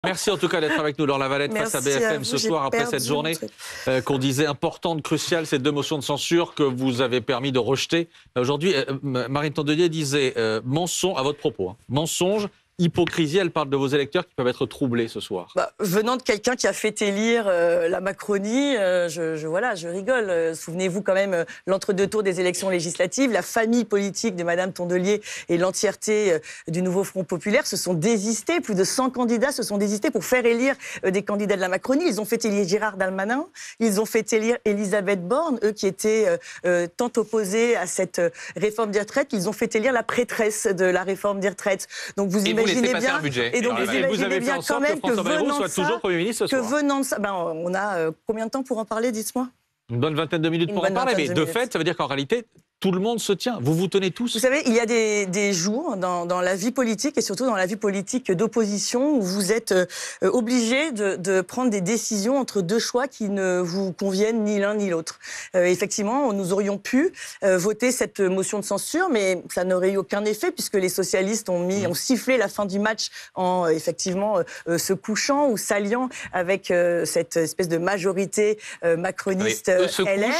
Merci en tout cas d'être avec nous, Laure Lavalette, face à BFM ce soir, après cette journée qu'on disait importante, cruciale, ces deux motions de censure que vous avez permis de rejeter. Aujourd'hui, Marine Tondelier disait mensonge, à votre propos, mensonge, hypocrisie, elle parle de vos électeurs qui peuvent être troublés ce soir. Venant de quelqu'un qui a fait élire la Macronie, je rigole. Souvenez-vous quand même, l'entre-deux tours des élections législatives, la famille politique de Madame Tondelier et l'entièreté du nouveau Front Populaire se sont désistés. Plus de 100 candidats se sont désistés pour faire élire des candidats de la Macronie. Ils ont fait élire Gérard Darmanin, ils ont fait élire Elisabeth Borne, eux qui étaient tant opposés à cette réforme des retraites, qu'ils ont fait élire la prêtresse de la réforme des retraites. Donc vous imaginez bien, et donc vous imaginez bien quand même que venant de ça, on a combien de temps pour en parler, dites-moi? Une bonne vingtaine de minutes pour en parler, mais de fait, ça veut dire qu'en réalité, tout le monde se tient. Vous vous tenez tous. Vous savez, il y a des jours dans la vie politique et surtout dans la vie politique d'opposition où vous êtes obligé de prendre des décisions entre deux choix qui ne vous conviennent ni l'un ni l'autre. Effectivement, nous aurions pu voter cette motion de censure, mais ça n'aurait eu aucun effet puisque les socialistes ont sifflé la fin du match en effectivement se couchant ou s'alliant avec cette espèce de majorité macroniste LR.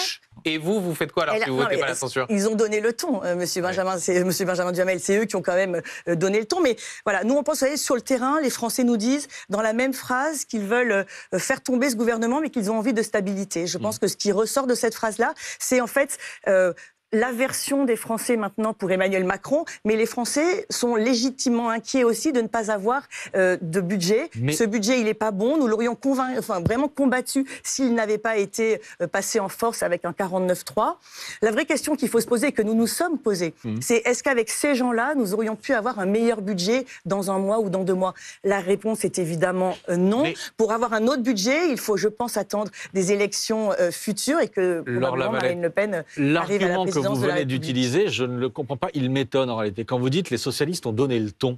Et vous faites quoi alors si vous votez pas la censure? Ils ont donné le ton, Monsieur Benjamin Duhamel, c'est eux qui ont quand même donné le ton. Mais voilà, nous on pense, vous savez, sur le terrain, les Français nous disent dans la même phrase qu'ils veulent faire tomber ce gouvernement, mais qu'ils ont envie de stabilité. Je pense que ce qui ressort de cette phrase-là, c'est en fait l'aversion des Français maintenant pour Emmanuel Macron, mais les Français sont légitimement inquiets aussi de ne pas avoir de budget. Ce budget, il n'est pas bon. Nous l'aurions vraiment combattu s'il n'avait pas été passé en force avec un 49-3. La vraie question qu'il faut se poser et que nous nous sommes posés, c'est est-ce qu'avec ces gens-là, nous aurions pu avoir un meilleur budget dans un mois ou dans 2 mois? La réponse est évidemment non. Pour avoir un autre budget, il faut, je pense, attendre des élections futures et que probablement Marine Le Pen arrive à la présidence. Vous venez d'utiliser, je ne le comprends pas, il m'étonne en réalité. Quand vous dites les socialistes ont donné le ton,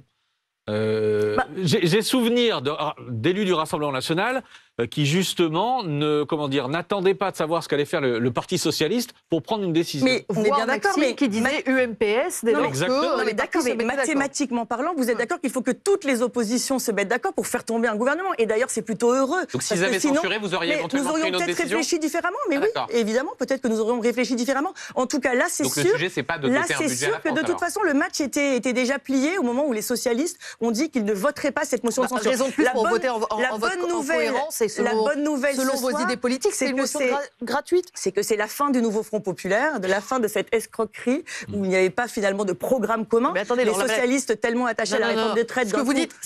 j'ai souvenir d'élus du Rassemblement national qui justement n'attendaient pas de savoir ce qu'allait faire le Parti socialiste pour prendre une décision. Mais on est bien d'accord, mais qui disait UMPS dès lors que d'accord, mais mathématiquement parlant, vous êtes d'accord qu'il faut que toutes les oppositions se mettent d'accord pour faire tomber un gouvernement. Et d'ailleurs, c'est plutôt heureux. Donc s'ils avaient censuré, vous auriez éventuellement pris une autre décision. Nous aurions peut-être réfléchi différemment, mais oui, évidemment, peut-être que nous aurions réfléchi différemment. En tout cas, là, c'est sûr. Donc le sujet, c'est pas de doter un budget à la France. Là, c'est sûr que de toute façon, le match était déjà plié au moment où les socialistes ont dit qu'ils ne voteraient pas cette motion de censure. Raison de plus pour voter en cohérence et selon vos idées politiques, c'est une motion gratuite. C'est que c'est la fin du nouveau Front Populaire, de la fin de cette escroquerie où il n'y avait pas finalement de programme commun. Mais attendez, les socialistes tellement attachés à la réforme des retraites. Ce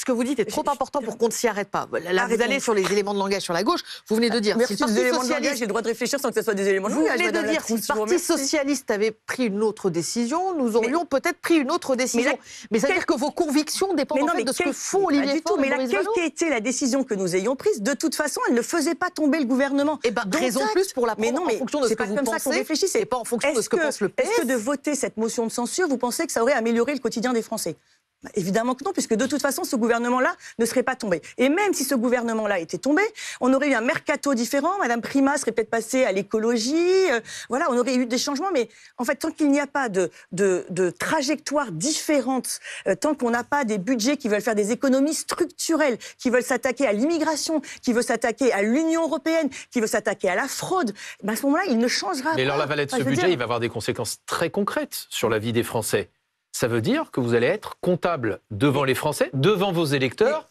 que vous dites est trop important pour qu'on ne s'y arrête pas. Là, vous allez sur les éléments de langage sur la gauche. Vous venez de dire si le Parti socialiste, j'ai le droit de réfléchir sans que ce soit des éléments de langage. Vous venez de dire si le Parti socialiste avait pris une autre décision, nous aurions peut-être pris une autre décision. Mais ça veut dire que vos convictions dépendent en fait de ce que font Olivier Faure et Boris Vallaud. Mais quelle qu'était la décision que nous ayons prise, de toute façon, elle ne faisait pas tomber le gouvernement. Raison de plus pour la prendre en fonction de ce que vous pensez et pas en fonction de ce que pense le PS. Est-ce que de voter cette motion de censure, vous pensez que ça aurait amélioré le quotidien des Français? Évidemment que non, puisque de toute façon, ce gouvernement-là ne serait pas tombé. Et même si ce gouvernement-là était tombé, on aurait eu un mercato différent. Madame Prima serait peut-être passée à l'écologie. On aurait eu des changements. Mais en fait, tant qu'il n'y a pas de trajectoire différente, tant qu'on n'a pas des budgets qui veulent faire des économies structurelles, qui veulent s'attaquer à l'immigration, qui veulent s'attaquer à l'Union européenne, qui veulent s'attaquer à la fraude, à ce moment-là, il ne changera pas. Mais Laure Lavalette, ce budget, il va avoir des conséquences très concrètes sur la vie des Français. Ça veut dire que vous allez être comptable devant les Français, devant vos électeurs,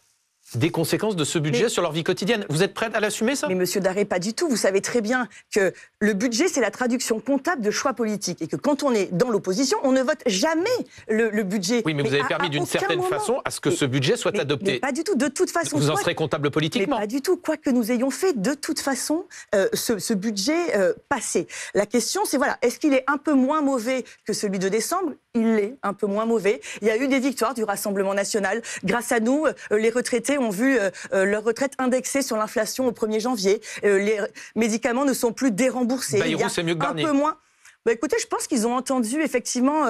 des conséquences de ce budget sur leur vie quotidienne. Vous êtes prête à l'assumer, ça? Mais Monsieur Daré, pas du tout. Vous savez très bien que le budget, c'est la traduction comptable de choix politiques. Et que quand on est dans l'opposition, on ne vote jamais le budget. Oui, mais vous avez permis d'une certaine façon à ce que ce budget soit adopté. Mais pas du tout. De toute façon... Vous en serez comptable politiquement. Mais pas du tout. Quoi que nous ayons fait, de toute façon, ce budget passé. La question, c'est est-ce qu'il est un peu moins mauvais que celui de décembre? Il est un peu moins mauvais. Il y a eu des victoires du Rassemblement national. Grâce à nous, les retraités ont vu leur retraite indexée sur l'inflation au 1er janvier. Les médicaments ne sont plus déremboursés. Bayrou, c'est mieux que Barnier. Un peu moins. Écoutez, je pense qu'ils ont entendu effectivement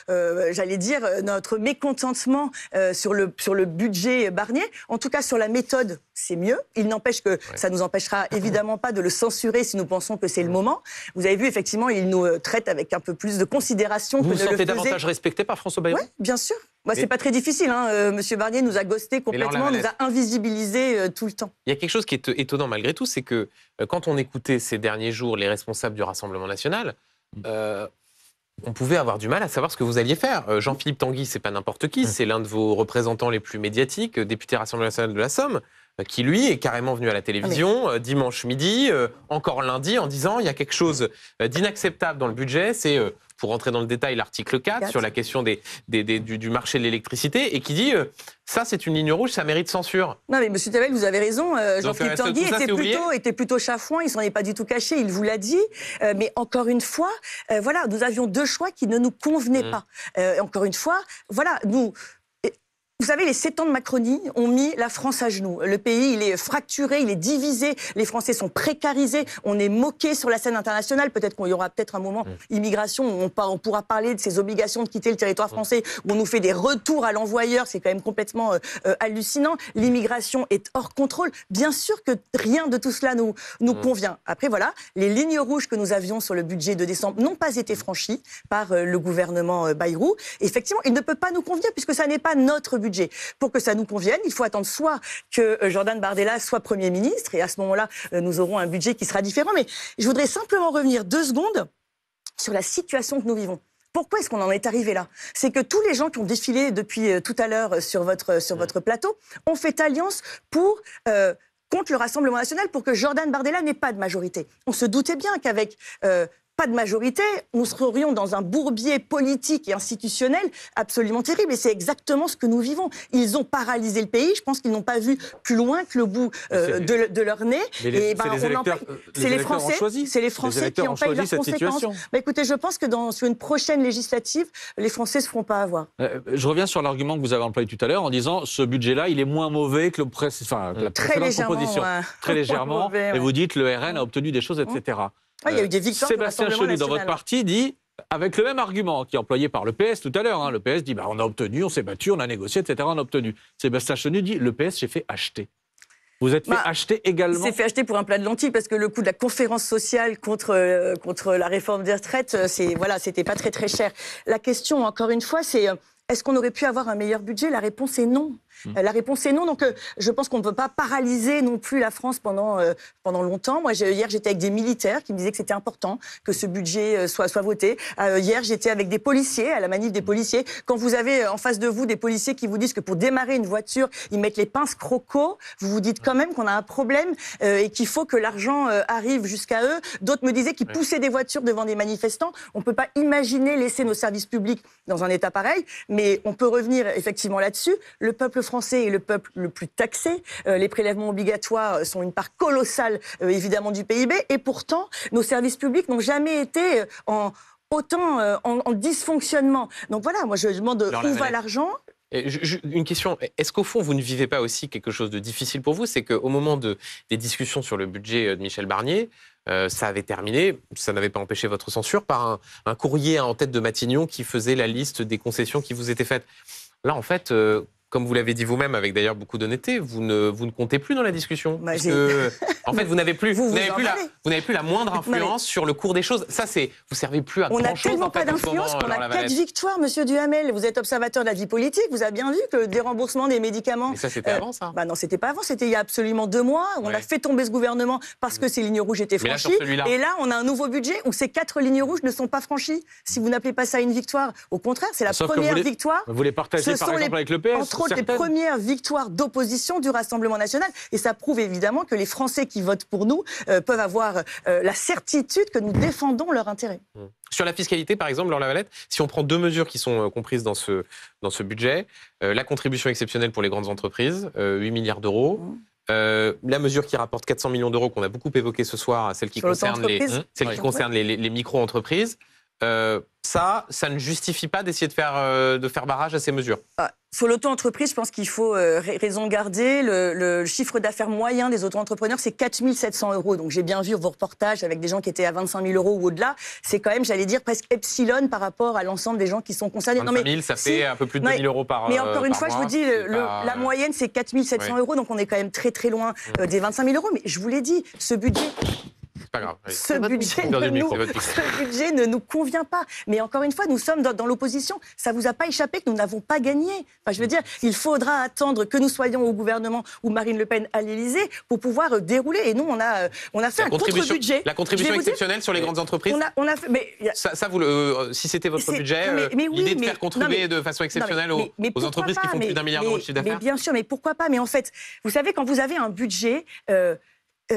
j'allais dire, notre mécontentement sur le budget Barnier. En tout cas, sur la méthode, c'est mieux. Il n'empêche que ça ne nous empêchera évidemment pas de le censurer si nous pensons que c'est le moment. Vous avez vu, effectivement, il nous traite avec un peu plus de considération que ne le faisait. Vous vous sentez davantage respecté par François Bayrou? Oui, bien sûr. C'est pas très difficile. Monsieur Barnier nous a ghosté complètement, nous a invisibilisé tout le temps. Il y a quelque chose qui est étonnant malgré tout, c'est que quand on écoutait ces derniers jours les responsables du Rassemblement national, on pouvait avoir du mal à savoir ce que vous alliez faire. Jean-Philippe Tanguy, c'est pas n'importe qui, c'est l'un de vos représentants les plus médiatiques, député Rassemblement national de la Somme, qui lui est carrément venu à la télévision dimanche midi, encore lundi, en disant il y a quelque chose d'inacceptable dans le budget, c'est, pour rentrer dans le détail, l'article 4 sur la question du marché de l'électricité, et qui dit ça c'est une ligne rouge, ça mérite censure. Non mais monsieur Tavel, vous avez raison, Jean-Philippe Tanguy était plutôt chafouin, il s'en est pas du tout caché, il vous l'a dit, mais encore une fois, voilà, nous avions deux choix qui ne nous convenaient pas. Encore une fois, voilà, vous savez, les 7 ans de Macronie ont mis la France à genoux. Le pays, il est fracturé, il est divisé. Les Français sont précarisés. On est moqué sur la scène internationale. Peut-être qu'il y aura un moment immigration où on pourra parler de ces obligations de quitter le territoire français, où on nous fait des retours à l'envoyeur. C'est quand même complètement hallucinant. L'immigration est hors contrôle. Bien sûr que rien de tout cela nous convient. Après, voilà, les lignes rouges que nous avions sur le budget de décembre n'ont pas été franchies par le gouvernement Bayrou. Effectivement, il ne peut pas nous convenir puisque ça n'est pas notre budget. Pour que ça nous convienne, il faut attendre soit que Jordan Bardella soit Premier ministre, et à ce moment-là, nous aurons un budget qui sera différent. Mais je voudrais simplement revenir 2 secondes sur la situation que nous vivons. Pourquoi est-ce qu'on en est arrivé là? C'est que tous les gens qui ont défilé depuis tout à l'heure sur votre plateau ont fait alliance contre le Rassemblement national pour que Jordan Bardella n'ait pas de majorité. On se doutait bien qu'avec pas de majorité, nous serions dans un bourbier politique et institutionnel absolument terrible. Et c'est exactement ce que nous vivons. Ils ont paralysé le pays. Je pense qu'ils n'ont pas vu plus loin que le bout de leur nez. C'est les Français qui en payent leurs conséquences. Écoutez, je pense que sur une prochaine législative, les Français ne se feront pas avoir. Je reviens sur l'argument que vous avez employé tout à l'heure en disant ce budget-là, il est moins mauvais que la précédente proposition. Très légèrement. Et vous dites le RN a obtenu des choses, etc. Il y a eu des victoires. Sébastien Chenu, dans votre parti, dit, avec le même argument qui est employé par le PS tout à l'heure, le PS dit on a obtenu, on s'est battu, on a négocié, etc. On a obtenu. Sébastien Chenu dit le PS s'est fait acheter. Vous êtes fait acheter également? C'est fait acheter pour un plat de lentilles parce que le coût de la conférence sociale contre la réforme des retraites, c'était pas très très cher. La question, encore une fois, c'est est-ce qu'on aurait pu avoir un meilleur budget? La réponse est non. La réponse est non, donc je pense qu'on ne peut pas paralyser non plus la France pendant longtemps. Moi, hier, j'étais avec des militaires qui me disaient que c'était important que ce budget soit voté. Hier, j'étais avec des policiers, à la manif des policiers. Quand vous avez en face de vous des policiers qui vous disent que pour démarrer une voiture, ils mettent les pinces croco, vous vous dites quand même qu'on a un problème et qu'il faut que l'argent arrive jusqu'à eux. D'autres me disaient qu'ils poussaient des voitures devant des manifestants. On ne peut pas imaginer laisser nos services publics dans un état pareil, mais on peut revenir effectivement là-dessus. Le peuple français est le peuple le plus taxé. Les prélèvements obligatoires sont une part colossale, évidemment, du PIB. Et pourtant, nos services publics n'ont jamais été en dysfonctionnement. Donc voilà, moi je demande où va l'argent. Une question, est-ce qu'au fond, vous ne vivez pas aussi quelque chose de difficile pour vous? C'est qu'au moment des discussions sur le budget de Michel Barnier, ça avait terminé, ça n'avait pas empêché votre censure, par un courrier en tête de Matignon qui faisait la liste des concessions qui vous étaient faites. Là, en fait, comme vous l'avez dit vous-même, avec d'ailleurs beaucoup d'honnêteté, vous ne comptez plus dans la discussion. Parce que, en fait, vous n'avez plus la moindre influence sur le cours des choses. Ça, vous servez plus à grand-chose. On n'a tellement pas d'influence qu'on a 4 victoires, monsieur Duhamel. Vous êtes observateur de la vie politique, vous avez bien vu que le déremboursement des médicaments... Mais ça, c'était avant, ça? Non, c'était pas avant, c'était il y a absolument 2 mois. On a fait tomber ce gouvernement parce que ces lignes rouges étaient franchies. Et là, on a un nouveau budget où ces 4 lignes rouges ne sont pas franchies. Si vous n'appelez pas ça une victoire, au contraire, c'est la première victoire. Vous les partagez par exemple avec le PS? Les premières victoires d'opposition du Rassemblement national. Et ça prouve évidemment que les Français qui votent pour nous peuvent avoir la certitude que nous défendons leurs intérêts. Sur la fiscalité, par exemple, Laure Lavalette, si on prend 2 mesures qui sont comprises dans ce budget, la contribution exceptionnelle pour les grandes entreprises, 8 milliards d'euros, la mesure qui rapporte 400 millions d'euros qu'on a beaucoup évoquée ce soir, celle qui concerne les micro-entreprises, ça ne justifie pas d'essayer de faire barrage à ces mesures. Sur l'auto-entreprise, je pense qu'il faut raison garder. Le chiffre d'affaires moyen des auto-entrepreneurs, c'est 4 700 €. Donc j'ai bien vu vos reportages avec des gens qui étaient à 25 000 € ou au-delà. C'est quand même, j'allais dire, presque epsilon par rapport à l'ensemble des gens qui sont concernés. 25 000, ça fait un peu plus de 2 000 € par mois. Mais encore une fois, je vous dis, la moyenne, c'est 4 700 €. Donc on est quand même très très loin des 25 000 €. Mais je vous l'ai dit, ce budget... pas grave. Ce budget ne nous convient pas. Mais encore une fois, nous sommes dans l'opposition. Ça vous a pas échappé que nous n'avons pas gagné. Enfin, je veux dire, il faudra attendre que nous soyons au gouvernement ou Marine Le Pen à l'Élysée pour pouvoir dérouler. Et nous, on a fait un contre-budget. La contribution exceptionnelle sur les grandes entreprises. On a fait, si c'était votre budget, l'idée de faire contribuer de façon exceptionnelle aux entreprises qui font plus d'1 milliard d'euros de chiffre d'affaires. Mais bien sûr, mais pourquoi pas? Mais en fait, vous savez, quand vous avez un budget,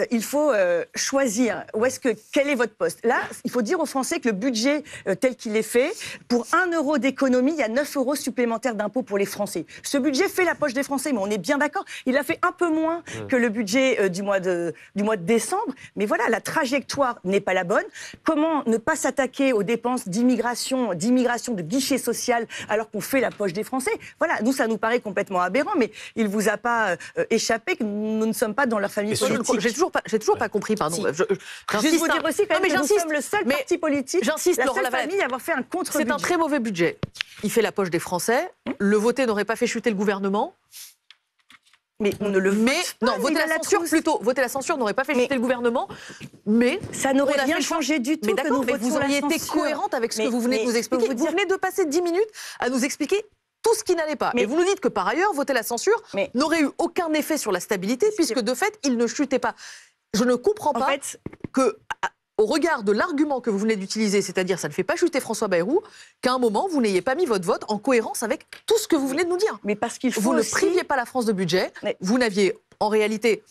il faut choisir quel est votre poste. Là, il faut dire aux Français que le budget tel qu'il est fait, pour 1 euro d'économie, il y a 9 euros supplémentaires d'impôts pour les Français. Ce budget fait la poche des Français, mais on est bien d'accord. Il a fait un peu moins que le budget du mois de décembre. Mais voilà, la trajectoire n'est pas la bonne. Comment ne pas s'attaquer aux dépenses d'immigration, de guichet social, alors qu'on fait la poche des Français? Voilà, nous, ça nous paraît complètement aberrant, mais il ne vous a pas échappé que nous ne sommes pas dans leur famille politique. J'ai toujours pas compris, pardon. Si. Juste vous dire aussi quand même que nous sommes le seul parti politique, la seule famille à avoir fait un contre-budget. C'est un très mauvais budget. Il fait la poche des Français. Le voter n'aurait pas fait chuter le gouvernement. Mais on ne le vote pas. Non, voter la censure plutôt. Voter la censure n'aurait pas fait chuter le gouvernement. Mais ça n'aurait rien changé du tout. Mais d'accord, mais vous auriez été cohérente avec ce que vous venez de nous expliquer. Vous venez de passer 10 minutes à nous expliquer tout ce qui n'allait pas. Mais vous nous dites que par ailleurs, voter la censure n'aurait eu aucun effet sur la stabilité, puisque de fait, il ne chutait pas. Je ne comprends pas que, au regard de l'argument que vous venez d'utiliser, c'est-à-dire ça ne fait pas chuter François Bayrou, qu'à un moment, vous n'ayez pas mis votre vote en cohérence avec tout ce que vous venez de nous dire. Mais parce qu'il faut vous ne priviez pas la France de budget, vous n'aviez en réalité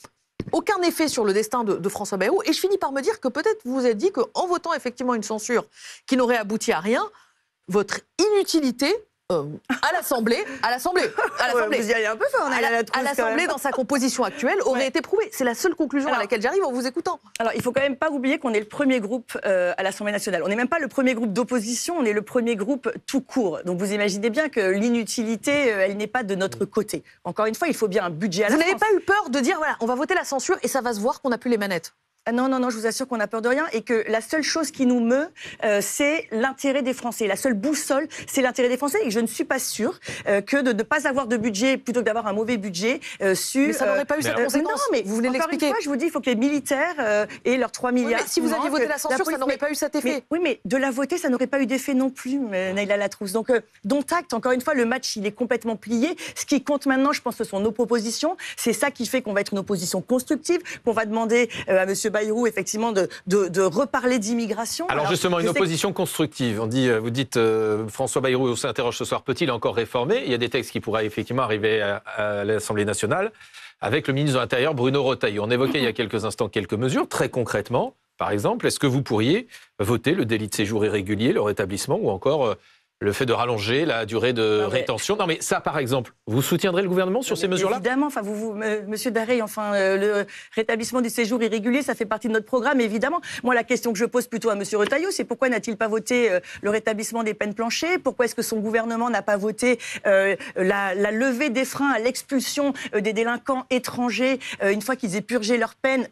aucun effet sur le destin de François Bayrou, et je finis par me dire que peut-être vous vous êtes dit qu'en votant effectivement une censure qui n'aurait abouti à rien, votre inutilité à l'Assemblée, vous y allez un peu fort, à l'Assemblée dans sa composition actuelle aurait été prouvée. C'est la seule conclusion à laquelle j'arrive en vous écoutant. Alors, il faut quand même pas oublier qu'on est le premier groupe à l'Assemblée nationale. On n'est même pas le premier groupe d'opposition, on est le premier groupe tout court. Donc, vous imaginez bien que l'inutilité, elle n'est pas de notre côté. Encore une fois, il faut bien un budget à la France. Vous n'avez pas eu peur de dire, voilà, on va voter la censure et ça va se voir qu'on n'a plus les manettes? Non, je vous assure qu'on n'a peur de rien et que la seule chose qui nous meut, c'est l'intérêt des Français. La seule boussole, c'est l'intérêt des Français et je ne suis pas sûre que de ne pas avoir de budget plutôt que d'avoir un mauvais budget mais ça n'aurait pas eu cette conséquence. Non, mais vous venez l'expliquer. Encore une fois, je vous dis, il faut que les militaires aient leurs 3 milliards. Mais si vous aviez voté la censure, ça n'aurait pas eu cet effet. Mais de la voter, ça n'aurait pas eu d'effet non plus, Naïla Latrousse. Donc, dont acte, encore une fois, le match, il est complètement plié. Ce qui compte maintenant, je pense, ce sont nos propositions. C'est ça qui fait qu'on va être une opposition constructive, qu'on va demander à M. Bayrou, effectivement, de reparler d'immigration. Alors justement, une opposition constructive. Vous dites, François Bayrou s'interroge ce soir, peut-il encore réformer? Il y a des textes qui pourraient effectivement arriver à l'Assemblée nationale avec le ministre de l'Intérieur, Bruno Retailleau. On évoquait il y a quelques instants quelques mesures. Très concrètement, par exemple, est-ce que vous pourriez voter le délit de séjour irrégulier, le rétablissement, ou encore le fait de rallonger la durée de rétention? Non, mais ça, par exemple, vous soutiendrez le gouvernement sur ces mesures-là? Évidemment. Enfin, Monsieur Darey, le rétablissement du séjour irrégulier, ça fait partie de notre programme, évidemment. Moi, la question que je pose plutôt à Monsieur Retailleau, c'est pourquoi n'a-t-il pas voté le rétablissement des peines planchées? Pourquoi est-ce que son gouvernement n'a pas voté la levée des freins à l'expulsion des délinquants étrangers une fois qu'ils aient purgé leur peine?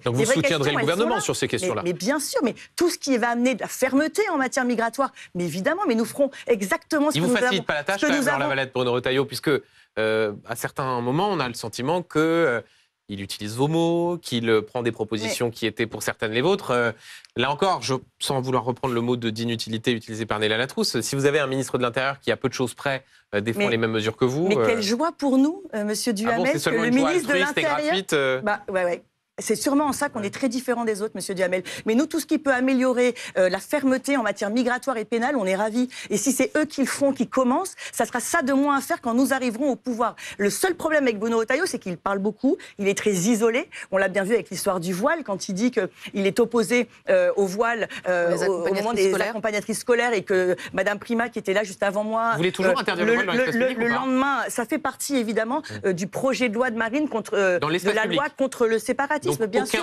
Donc vous soutiendrez le gouvernement sur ces questions-là? Mais bien sûr, mais tout ce qui va amener de la fermeté en matière migratoire, mais évidemment, mais nous ferons exactement ce que nous avons. Il vous facilite pas la tâche, Laure Lavalette, Bruno Retailleau, puisque à certains moments, on a le sentiment que il utilise vos mots, qu'il prend des propositions qui étaient pour certaines les vôtres. Là encore, sans vouloir reprendre le mot d'inutilité utilisé par Naïla Latrousse, si vous avez un ministre de l'Intérieur qui, à peu de choses près, défend les mêmes mesures que vous... Mais quelle joie pour nous, Monsieur Duhamel, que le ministre de l'Intérieur... C'est sûrement en ça qu'on est très différents des autres, Monsieur Duhamel. Mais nous, tout ce qui peut améliorer la fermeté en matière migratoire et pénale, on est ravis. Et si c'est eux qui le font, qui commencent, ça sera ça de moins à faire quand nous arriverons au pouvoir. Le seul problème avec Bruno Retailleau, c'est qu'il parle beaucoup, il est très isolé. On l'a bien vu avec l'histoire du voile, quand il dit qu'il est opposé au voile au moment des accompagnatrices scolaires et que Madame Prima, qui était là juste avant moi... Vous voulez toujours interdire le voile dans l'espace public le lendemain, ça fait partie évidemment du projet de loi de Marine de la loi contre le séparatisme.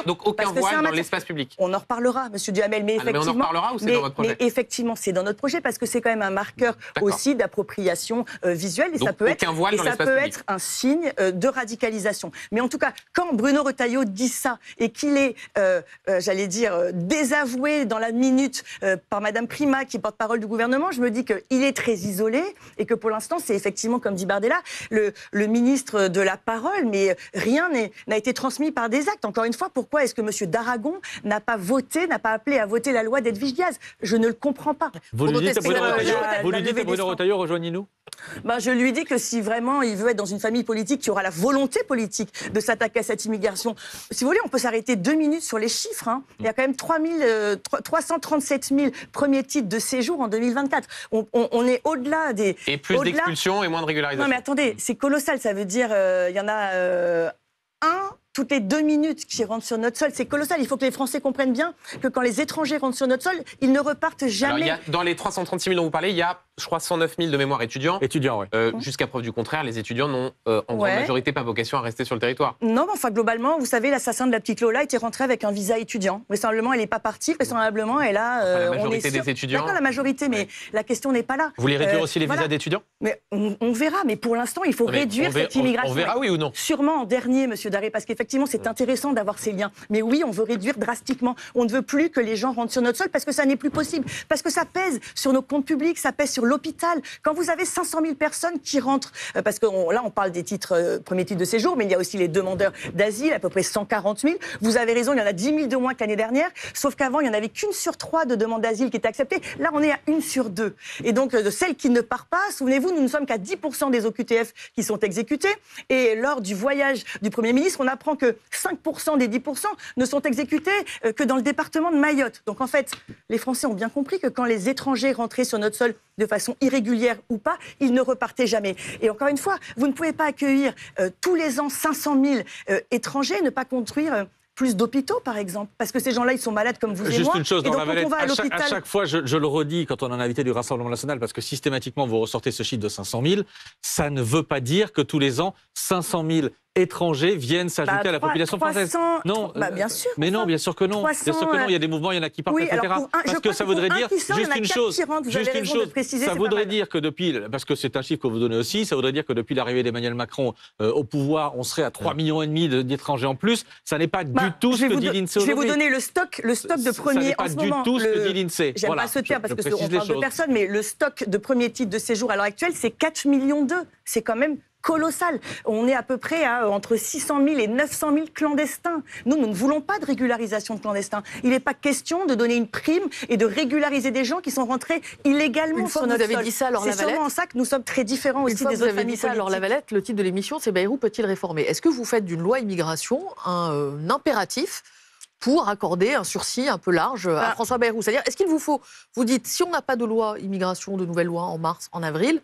Donc aucun voile dans l'espace public. On en reparlera, Monsieur Duhamel, mais effectivement... Mais on en reparlera ou c'est dans votre projet? Mais effectivement, c'est dans notre projet parce que c'est quand même un marqueur aussi d'appropriation visuelle et donc, ça peut être un signe de radicalisation. Mais en tout cas, quand Bruno Retailleau dit ça et qu'il est, j'allais dire, désavoué dans la minute par Madame Prima, qui est porte-parole du gouvernement, je me dis qu'il est très isolé et que pour l'instant, c'est effectivement, comme dit Bardella, le ministre de la parole, mais rien n'a été transmis par des actes. encore une fois, pourquoi est-ce que M. d'Aragon n'a pas appelé à voter la loi d'Edwige Diaz? Je ne le comprends pas. Vous lui dites à Bruno Retailleau, rejoignez-nous? Je lui dis que si vraiment il veut être dans une famille politique qui aura la volonté politique de s'attaquer à cette immigration, si vous voulez, on peut s'arrêter 2 minutes sur les chiffres. Il y a quand même 337 000 premiers titres de séjour en 2024. On est au-delà des... Et plus d'expulsions et moins de régularisation. Non mais attendez, c'est colossal. Ça veut dire il y en a un toutes les 2 minutes qui rentrent sur notre sol. C'est colossal. Il faut que les Français comprennent bien que quand les étrangers rentrent sur notre sol, ils ne repartent jamais. Alors, dans les 336 000 dont vous parlez, il y a, je crois, 109 000 de mémoire étudiants. Étudiants, oui. Jusqu'à preuve du contraire, les étudiants n'ont en grande majorité pas vocation à rester sur le territoire. Non, mais enfin, globalement, vous savez, l'assassin de la petite Lola était rentré avec un visa étudiant. Vraisemblablement, elle n'est pas partie. Vraisemblablement, elle a... la majorité des étudiants. D'accord, la majorité, mais la question n'est pas là. Vous voulez réduire aussi les visas d'étudiants? Mais on verra, mais pour l'instant, il faut réduire cette immigration. On verra, oui ou non? Sûrement en dernier, Monsieur Daré, parce qu'effectivement, c'est intéressant d'avoir ces liens. Mais oui, on veut réduire drastiquement. On ne veut plus que les gens rentrent sur notre sol parce que ça n'est plus possible. Parce que ça pèse sur nos comptes publics, ça pèse sur l'hôpital. Quand vous avez 500 000 personnes qui rentrent, parce que là, on parle des premiers titres de séjour, mais il y a aussi les demandeurs d'asile, à peu près 140 000. Vous avez raison, il y en a 10 000 de moins que l'année dernière. Sauf qu'avant, il n'y en avait qu'1 sur 3 de demandes d'asile qui étaient acceptées. Là, on est à 1 sur 2. Et donc, de celles qui ne partent pas, souvenez-vous, nous ne sommes qu'à 10% des OQTF qui sont exécutés. Et lors du voyage du Premier ministre, on apprend que 5% des 10% ne sont exécutés que dans le département de Mayotte. Donc en fait, les Français ont bien compris que quand les étrangers rentraient sur notre sol de façon irrégulière ou pas, ils ne repartaient jamais. Et encore une fois, vous ne pouvez pas accueillir tous les ans 500 000 étrangers et ne pas construire... plus d'hôpitaux, par exemple, parce que ces gens-là, ils sont malades comme vous et moi. Juste une chose, dans donc, la Valette, à chaque fois, je le redis quand on a un invité du Rassemblement national, parce que systématiquement, vous ressortez ce chiffre de 500 000, ça ne veut pas dire que tous les ans, 500 000 étrangers viennent s'ajouter à la population française. Non, bien sûr. Mais non, bien sûr que non. 300, bien sûr que non. Il y a des mouvements, il y en a qui partent, etc. Parce que ça voudrait dire juste une chose. Ça voudrait dire que depuis, parce que c'est un chiffre que vous donnez aussi, ça voudrait dire que depuis l'arrivée d'Emmanuel Macron au pouvoir, on serait à 3,5 millions d'étrangers en plus. Ça n'est pas du tout ce que dit l'INSEE. Je vais vous donner le stock de premiers en ce moment. Ça n'est pas du tout ce que dit l'INSEE. J'aime pas ce terme parce qu'on parle de personnes, mais le stock de premiers titres de séjour à l'heure actuelle, c'est 4,2 millions. C'est quand même colossal. On est à peu près à entre 600 000 et 900 000 clandestins. Nous ne voulons pas de régularisation de clandestins. Il n'est pas question de donner une prime et de régulariser des gens qui sont rentrés illégalement sur notre sol. Vous avez dit ça, Laure Lavalette. C'est sûrement en ça que nous sommes très différents aussi des autres familles politiques. Vous avez dit ça, Laure Lavalette, le titre de l'émission, c'est Bayrou peut-il réformer? Est-ce que vous faites d'une loi immigration un impératif pour accorder un sursis un peu large à François Bayrou? C'est-à-dire, est-ce qu'il vous faut, vous dites, si on n'a pas de loi immigration, de nouvelles lois en mars, en avril,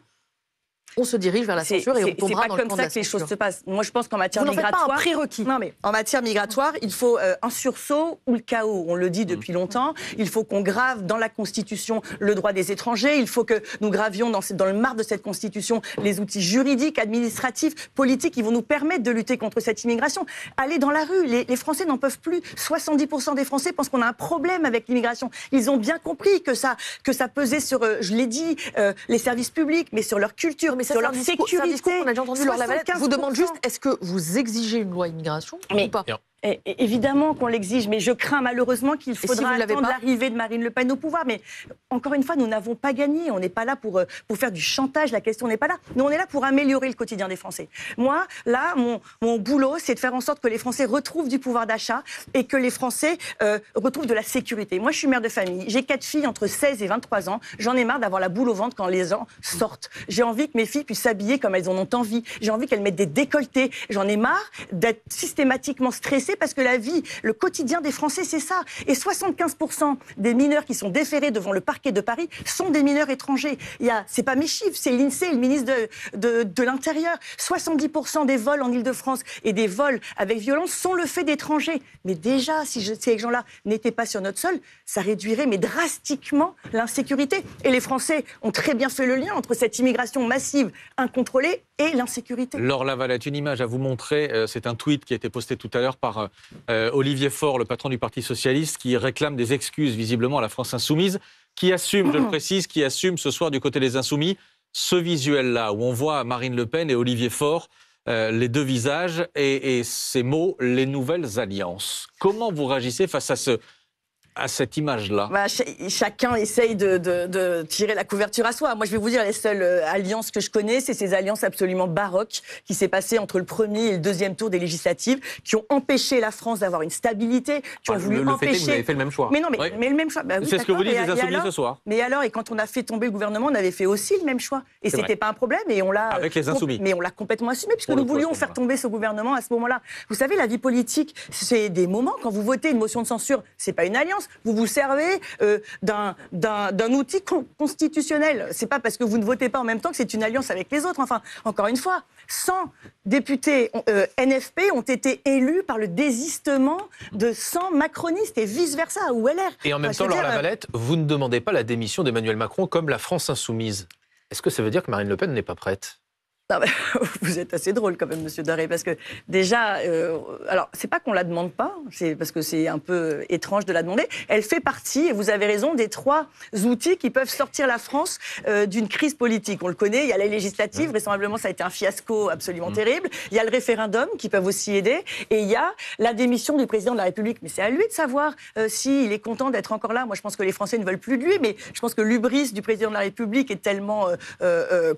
on se dirige vers la censure et on tombera dans le camp de la censure. C'est pas comme ça que les choses se passent. Moi, je pense qu'en matière migratoire... Vous n'en faites pas un prérequis. Non, mais en matière migratoire, il faut un sursaut ou le chaos. On le dit depuis longtemps. Il faut qu'on grave dans la Constitution le droit des étrangers. Il faut que nous gravions dans le marbre de cette Constitution les outils juridiques, administratifs, politiques qui vont nous permettre de lutter contre cette immigration. Aller dans la rue. Les Français n'en peuvent plus. 70% des Français pensent qu'on a un problème avec l'immigration. Ils ont bien compris que ça pesait sur, je l'ai dit, les services publics, mais sur leur culture, sur leur sécurité. On a déjà entendu Laure Lavalette. Je vous demande juste, est-ce que vous exigez une loi immigration ou pas? Évidemment qu'on l'exige, mais je crains malheureusement qu'il faudra attendre l'arrivée de Marine Le Pen au pouvoir. Mais encore une fois, nous n'avons pas gagné. On n'est pas là pour faire du chantage. La question n'est pas là. Nous, on est là pour améliorer le quotidien des Français. Moi, là, mon boulot, c'est de faire en sorte que les Français retrouvent du pouvoir d'achat et que les Français retrouvent de la sécurité. Moi, je suis mère de famille. J'ai 4 filles entre 16 et 23 ans. J'en ai marre d'avoir la boule au ventre quand les gens sortent. J'ai envie que mes filles puissent s'habiller comme elles en ont envie. J'ai envie qu'elles mettent des décolletés. J'en ai marre d'être systématiquement stressée parce que la vie, le quotidien des Français, c'est ça. Et 75% des mineurs qui sont déférés devant le parquet de Paris sont des mineurs étrangers. C'est pas mes chiffres, c'est l'INSEE, le ministre de l'Intérieur. 70% des vols en Ile-de-France et des vols avec violence sont le fait d'étrangers. Mais déjà, si ces gens-là n'étaient pas sur notre sol, ça réduirait mais drastiquement l'insécurité. Et les Français ont très bien fait le lien entre cette immigration massive, incontrôlée, et l'insécurité. Laure Lavalette, une image à vous montrer. C'est un tweet qui a été posté tout à l'heure par Olivier Faure, le patron du Parti socialiste, qui réclame des excuses visiblement à la France insoumise, qui assume, je le précise, qui assume ce soir du côté des insoumis ce visuel-là, où on voit Marine Le Pen et Olivier Faure, les deux visages, et ces mots, les nouvelles alliances. Comment vous réagissez face à à cette image-là? Chacun essaye de tirer la couverture à soi. Moi, je vais vous dire, les seules alliances que je connais, c'est ces alliances absolument baroques qui s'est passées entre le premier et le deuxième tour des législatives, qui ont empêché la France d'avoir une stabilité, qui ont voulu empêcher... Vous avez fait le même choix. Mais non, mais le même choix. Oui, c'est ce que vous dites les Insoumis ce soir. Mais alors, et quand on a fait tomber le gouvernement, on avait fait aussi le même choix. Et c'était pas un problème. Et on l'a... Avec les Insoumis. Mais on l'a complètement assumé, puisque nous voulions faire tomber ce gouvernement à ce moment-là. Vous savez, la vie politique, c'est des moments. Quand vous votez une motion de censure, c'est pas une alliance. Vous vous servez d'un outil constitutionnel. C'est pas parce que vous ne votez pas en même temps que c'est une alliance avec les autres. Enfin, encore une fois, 100 députés NFP ont été élus par le désistement de 100 macronistes et vice-versa, ou LR. Et en même temps, Laure Lavalette, vous ne demandez pas la démission d'Emmanuel Macron comme la France insoumise. Est-ce que ça veut dire que Marine Le Pen n'est pas prête ? Non, vous êtes assez drôle quand même, Monsieur Daré, parce que déjà, alors c'est pas qu'on la demande pas, c'est parce que c'est un peu étrange de la demander. Elle fait partie, et vous avez raison, des 3 outils qui peuvent sortir la France d'une crise politique. On le connaît, il y a les législatives, vraisemblablement ça a été un fiasco absolument terrible. Il y a le référendum qui peuvent aussi aider, et il y a la démission du président de la République. Mais c'est à lui de savoir s'il est content d'être encore là. Moi, je pense que les Français ne veulent plus de lui, mais je pense que l'hubris du président de la République est tellement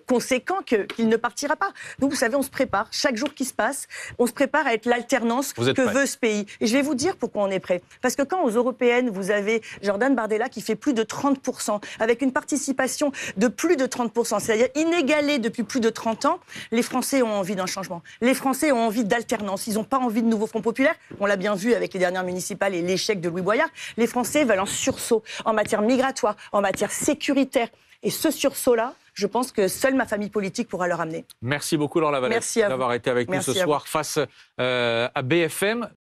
conséquent qu'il ne partira pas. Donc, vous savez, on se prépare. Chaque jour qui se passe, on se prépare à être l'alternance que veut ce pays. Et je vais vous dire pourquoi on est prêt. Parce que quand aux européennes, vous avez Jordan Bardella qui fait plus de 30%, avec une participation de plus de 30%, c'est-à-dire inégalée depuis plus de 30 ans, les Français ont envie d'un changement. Les Français ont envie d'alternance. Ils n'ont pas envie de nouveaux Front populaire. On l'a bien vu avec les dernières municipales et l'échec de Louis Boyard. Les Français veulent un sursaut en matière migratoire, en matière sécuritaire. Et ce sursaut-là, je pense que seule ma famille politique pourra le ramener. Merci beaucoup, Laure Lavalette, d'avoir été avec nous ce soir face à BFM.